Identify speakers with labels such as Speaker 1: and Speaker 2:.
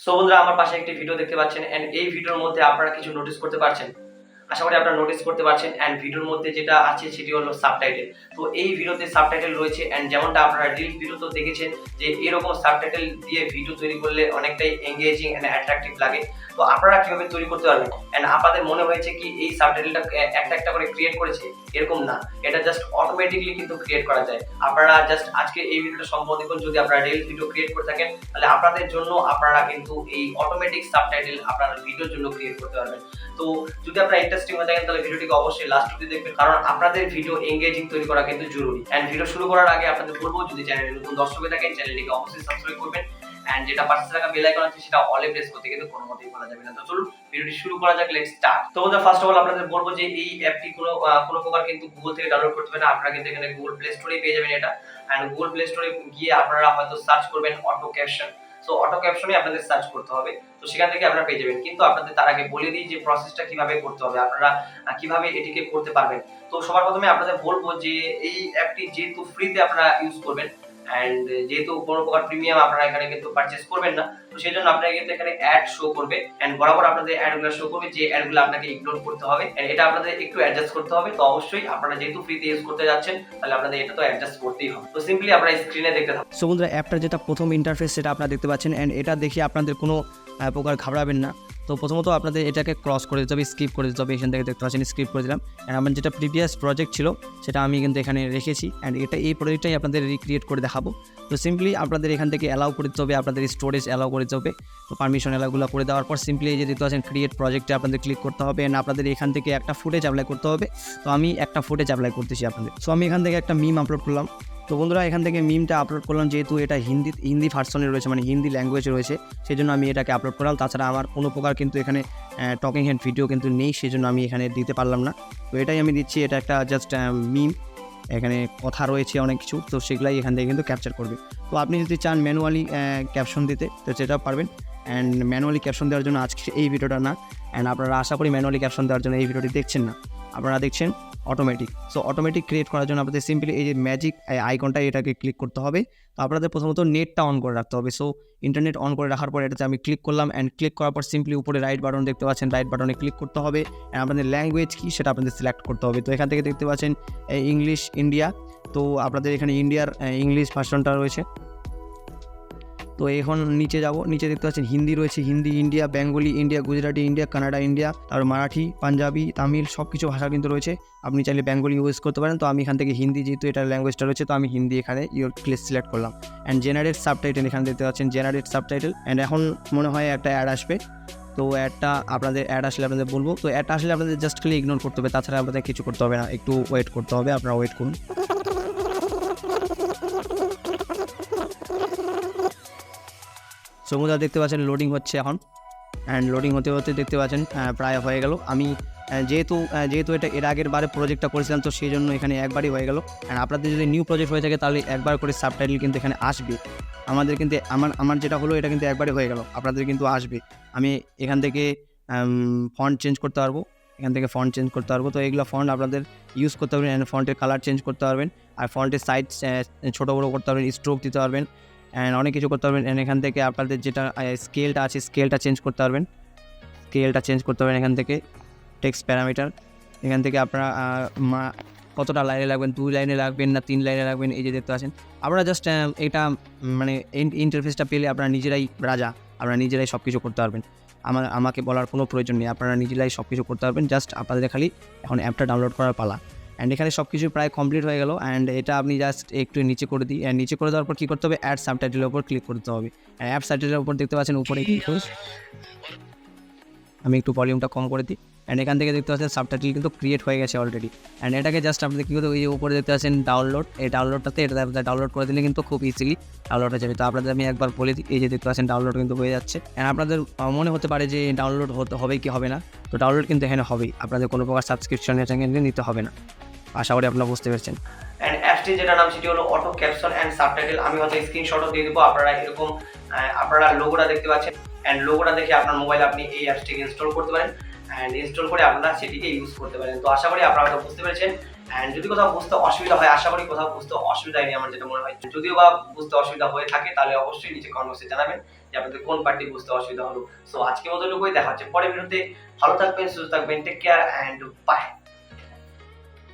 Speaker 1: So বন্ধুরা, আমার পাশে একটি ভিডিও দেখতে পাচ্ছেন এন্ড এই ভিডিওর মধ্যে আপনারা কিছু নোটিস করতে পারছেন। আশা করি আপনারা নোটিস করতে পারছেন এন্ড ভিডিওর মধ্যে যেটা আছে সেটি হলো সাবটাইটেল। তো এই ভিডিওতে সাবটাইটেল রয়েছে এন্ড যেমনটা আপনারা রিল ভিডিওতে দেখেছেন যে এরকম সাবটাইটেল দিয়ে ভিডিও তৈরি করলে অনেকটাই এঙ্গেজিং এন্ড অ্যাট্রাকটিভ লাগে। তো আপনারা কিভাবে তৈরি করতে পারবেন এন্ড আপনাদের মনে হয়েছে কি এই সাবটাইটেলটা একটা একটা করে ক্রিয়েট করেছে? এরকম না, এটা জাস্ট অটোমেটিকলি কিন্তু ক্রিয়েট করা যায়। আপনারা জাস্ট আজকে এই ভিডিওটা সম্পূর্ণ দেখুন। যদি আপনারা রিল ভিডিও ক্রিয়েট করে থাকেন তাহলে আপনাদের জন্য আপনারা কিন্তু এই অটোমেটিক সাবটাইটেল আপনার ভিডিওর জন্য ক্রিয়েট করতে পারবেন। তো যদি আপনারা ইন্টারেস্টিং হয়ে থাকেন তাহলে ভিডিওটিকে অবশ্যই লাস্ট অবধি দেখবেন, কারণ আপনাদের ভিডিও এঙ্গেজিং তৈরি করা কিন্তু জরুরি। এন্ড ভিডিও শুরু করার আগে আপনাদের বলবো, যদি চ্যানেলে নতুন দর্শক হয়ে থাকেন চ্যানেলটিকে অবশ্যই সাবস্ক্রাইব করবেন এন্ড যেটা পাশে থাকা বেল আইকন আছে সেটা অলে প্রেস করতে কিন্তু কোনো মতেই ভুলা যাবে না। তো চলুন ভিডিওটি শুরু করা যাক, লেটস স্টার্ট। তো বন্ধুরা, ফার্স্ট অফ অল আপনাদের বলবো যে এই অ্যাপটি কোনো প্রকার কিন্তু গুগল থেকে ডাউনলোড করতে হবে না। আপনারা কিন্তু এখানে গুগল প্লে স্টোরে পেয়ে যাবেন এটা। এন্ড গুগল প্লে স্টোরে গিয়ে আপনারা হয়তো সার্চ করবেন অটো ক্যাপশন। সো অটো ক্যাপশনে আপনাদের সার্চ করতে হবে, তো সেখান থেকে আপনারা পেয়ে যাবেন। কিন্তু আপনাদের তার আগে বলে দিই যে প্রসেসটা কিভাবে করতে হবে, আপনারা কিভাবে এটিকে করতে পারবেন। তো সবার প্রথমে আপনাদের বলবো যে এই অ্যাপটি যেহেতু ফ্রিতে আপনারা ইউজ করবেন এন্ড যেহেতু কোনো প্রকার প্রিমিয়াম আপনারা এখানে কিন্তু পারচেজ করবেন না, তো সেই জন্য আপনারা কিন্তু এখানে অ্যাড শো করবে এন্ড বরাবর আপনাদের অ্যাডগুলো শো করবে, যে অ্যাডগুলো আপনাকে ইগনোর করতে হবে এন্ড এটা আপনাদের একটু অ্যাডজাস্ট করতে হবে। তো অবশ্যই আপনারা যেহেতু ফ্রিতে ইউজ করতে যাচ্ছেন তাহলে আপনাদের এটা তো অ্যাডজাস্ট করতেই হবে। তো সিম্পলি আপনারা স্ক্রিনে দেখতে থাকুন।
Speaker 2: সো বন্ধুরা, অ্যাপটার যেটা প্রথম ইন্টারফেস সেটা আপনারা দেখতে পাচ্ছেন এন্ড এটা দেখে আপনাদের কোনো প্রকার ঘাবড়াবেন না। তো প্রথমত আপনাদের এটাকে ক্রস করে দিতে হবে, স্কিপ করে দিতে হবে। এখান থেকে দেখতে পাচ্ছেন স্কিপ করে দিলাম। অ্যান্ড আমার যেটা প্রিভিয়াস প্রজেক্ট ছিল সেটা আমি কিন্তু এখানে রেখেছি অ্যান্ড এই প্রজেক্টটাই আপনাদের রিক্রিয়েট করে দেখাবো। তো সিম্পলি আপনাদের এখান থেকে অ্যালাউ করে দিতে হবে, আপনাদের স্টোরেজ অ্যালাউ করে দিতে হবে। তো পারমিশন অ্যালাউগুলো করে দেওয়ার পর সিম্পলি এই যে দেখতে পাচ্ছেন ক্রিয়েট প্রজেক্টে আপনাদের ক্লিক করতে হবে এন্ড আপনাদের এখান থেকে একটা ফুটেজ অ্যাপ্লাই করতে হবে। তো আমি একটা ফুটেজ অ্যাপ্লাই করতেছি আপনাদের। সো আমি এখান থেকে একটা মিম আপলোড করলাম। তো বন্ধুরা, এখান থেকে মিমটা আপলোড করলাম, যেহেতু এটা হিন্দি ভার্সনে রয়েছে, মানে হিন্দি ল্যাঙ্গুয়েজে রয়েছে, সেই জন্য আমি এটাকে আপলোড করলাম। তাছাড়া আমার কোনো প্রকার কিন্তু এখানে টকিং হেড ভিডিও কিন্তু নেই, সেই জন্য আমি এখানে দিতে পারলাম না। তো এটাই আমি দিচ্ছি, এটা একটা জাস্ট মিম, এখানে কথা রয়েছে অনেক কিছু, তো সেগুলাই এখান থেকে কিন্তু ক্যাপচার করবে। তো আপনি যদি চান ম্যানুয়ালি ক্যাপশন দিতে তো সেটাও পারবেন। অ্যান্ড ম্যানুয়ালি ক্যাপশন দেওয়ার জন্য আজকে এই ভিডিওটা না, অ্যান্ড আপনারা আশা করি ম্যানুয়ালি ক্যাপশন দেওয়ার জন্য এই ভিডিওটি দেখছেন না, আপনারা দেখছেন অটোমেটিক। সো অটোমেটিক ক্রিয়েট করার জন্য আপনাদের সিম্পলি এই যে ম্যাজিক আইকনটা এটাকে ক্লিক করতে হবে। তো আপনাদের প্রথমত নেটটা অন করে রাখতে হবে। সো ইন্টারনেট অন করে রাখার পর এটাতে আমি ক্লিক করলাম অ্যান্ড ক্লিক করার পর সিম্পলি উপরে রাইট বাটন দেখতে পাচ্ছেন, রাইট বাটনে ক্লিক করতে হবে অ্যান্ড আপনাদের ল্যাঙ্গুয়েজ কী সেটা আপনাদের সিলেক্ট করতে হবে। তো এখান থেকে দেখতে পাচ্ছেন ইংলিশ ইন্ডিয়া, তো আপনাদের এখানে ইন্ডিয়ার ইংলিশ ভার্সনটা রয়েছে। তো এখন নিচে যাব, নিচে দেখতে পাচ্ছেন হিন্দি রয়েছে, Hindi India, Bengali India, Gujarati India, Kannada India, আর মারাঠি, পাঞ্জাবি, তামিল সব কিছু ভাষা কিন্তু রয়েছে। আপনি চাইলে বেঙ্গলি ইউজ করতে পারেন। তো আমি এখান থেকে হিন্দি, যেহেতু এটা ল্যাঙ্গুয়েজটা রয়েছে, তো আমি হিন্দি এখানে প্লেস সিলেক্ট করলাম অ্যান্ড জেনারেট সাবটাইটেল, এখানে দেখতে পাচ্ছেন জেনারেট সাবটাইটেল। অ্যান্ড এখন মনে হয় একটা অ্যাড আসবে। তো অ্যাডটা আপনাদের আসলে আপনাদের বলবো। তো অ্যাডটা আসলে আপনাদের জাস্ট খালি ইগনোর করতে হবে, তাছাড়া আপনাদের কিছু করতে হবে না, একটু ওয়েট করতে হবে। আপনারা ওয়েট করুন। সমুদ্র দেখতে পাচ্ছেন লোডিং হচ্ছে এখন, অ্যান্ড লোডিং হতে হতে দেখতে পাচ্ছেন প্রায় হয়ে গেল। আমি যেহেতু এটা এর আগের বারে প্রজেক্টটা করেছিলাম, তো সেই জন্য এখানে একবারই হয়ে গেল। অ্যান্ড আপনাদের যদি নিউ প্রজেক্ট হয়ে থাকে তাহলে একবার করে সাবটাইটেল কিন্তু এখানে আসবে। আমাদের কিন্তু আমার যেটা হলো এটা কিন্তু একবারই হয়ে গেল, আপনাদের কিন্তু আসবে। আমি এখান থেকে ফন্ট চেঞ্জ করতে পারবো, তো এইগুলো ফন্ট আপনাদের ইউজ করতে পারবেন অ্যান্ড ফন্টের কালার চেঞ্জ করতে পারবেন, আর ফন্টের সাইজ ছোটো বড়ো করতে পারবেন, স্ট্রোক দিতে পারবেন অ্যান্ড অনেক কিছু করতে পারবেন। অ্যান্ড এখান থেকে আপনাদের যেটা স্কেলটা আছে স্কেলটা চেঞ্জ করতে পারবেন, এখান থেকে টেক্সট প্যারামিটার, এখান থেকে আপনারা কতটা লাইনে লাগবেন, 2 লাইনে লাগবেন না 3 লাইনে লাগবেন, এই যে দেখতে পাচ্ছেন। আপনারা জাস্ট এটা মানে ইন্টারফেসটা পেলে আপনারা নিজেরাই রাজা, আপনারা নিজেরাই সব কিছু করতে পারবেন। আমাকে বলার কোনো প্রয়োজন নেই, আপনারা নিজেরাই সব কিছু করতে পারবেন। জাস্ট আপনাদের খালি এখন অ্যাপটা ডাউনলোড করার পালা। অ্যান্ড এখানে সব কিছু প্রায় কমপ্লিট হয়ে গেল। অ্যান্ড এটা আপনি জাস্ট একটু নিচে করে দিই, অ্যান্ড নিচে করে দেওয়ার পর কী করতে হবে, অ্যাড সাবটাইটেলের উপর ক্লিক করতে হবে। অ্যাড সাবটাইটেলের উপর দেখতে পাচ্ছেন উপরে ক্লিক করুন। আমি একটু ভলিউমটা কম করে দিই। অ্যান্ড এখান থেকে দেখতে পাচ্ছেন সাবটাইটেল কিন্তু ক্রিয়েট হয়ে গেছে অলরেডি। অ্যান্ড এটাকে জাস্ট আপনাদের কী করতে হবে, এই যে উপরে দেখতে পাচ্ছেন ডাউনলোড, এই ডাউনলোডটাতে এটা ডাউনলোড করে দিলে কিন্তু খুব ইজিলি ডাউনলোড হয়ে যাবে। তো আপনাদের আমি একবার বলে দিই, এই যে দেখতে পাচ্ছেন ডাউনলোড কিন্তু হয়ে যাচ্ছে। অ্যান্ড আপনাদের মনে হতে পারে যে ডাউনলোড হবে কি হবে না, তো ডাউনলোড কিন্তু এখানে হবেই, আপনাদের কোনো প্রকার সাবস্ক্রিপশন এখানে নিতে হবে না। আশা করি আপনারা বুঝতে পেরেছেন।
Speaker 1: এন্ড অ্যাপটি যেটা নাম সেটি হলো অটো ক্যাপশন এন্ড সাবটাইটেল। আমি হয়তো স্ক্রিনশটও দিয়ে দেবো। আপনারা এরকম আপনারা লোগোটা দেখতে পাচ্ছেন এন্ড লোগোটা দেখে আপনার মোবাইলে আপনি এই অ্যাপসটিকে ইনস্টল করতে পারেন এন্ড ইনস্টল করে আপনারা সেটিকে ইউজ করতে পারেন। তো আশা করি আপনারা বুঝতে পেরেছেন অ্যান্ড যদি কোথাও বুঝতে অসুবিধা হয়, আশা করি কোথাও বুঝতে অসুবিধা হয়নি আমার যেটা মনে হয়। যদিও বা বুঝতে অসুবিধা হয়ে থাকে তাহলে অবশ্যই নিচে কমেন্ট বক্সে জানাবেন যে আপনাদের কোন পার্টি বুঝতে অসুবিধা হলো। সো আজকের মতো এটুকুই, দেখা হচ্ছে পরের ভিডিওতে। ভালো থাকবেন, সুস্থ থাকবেন, টেক কেয়ার অ্যান্ড বাই।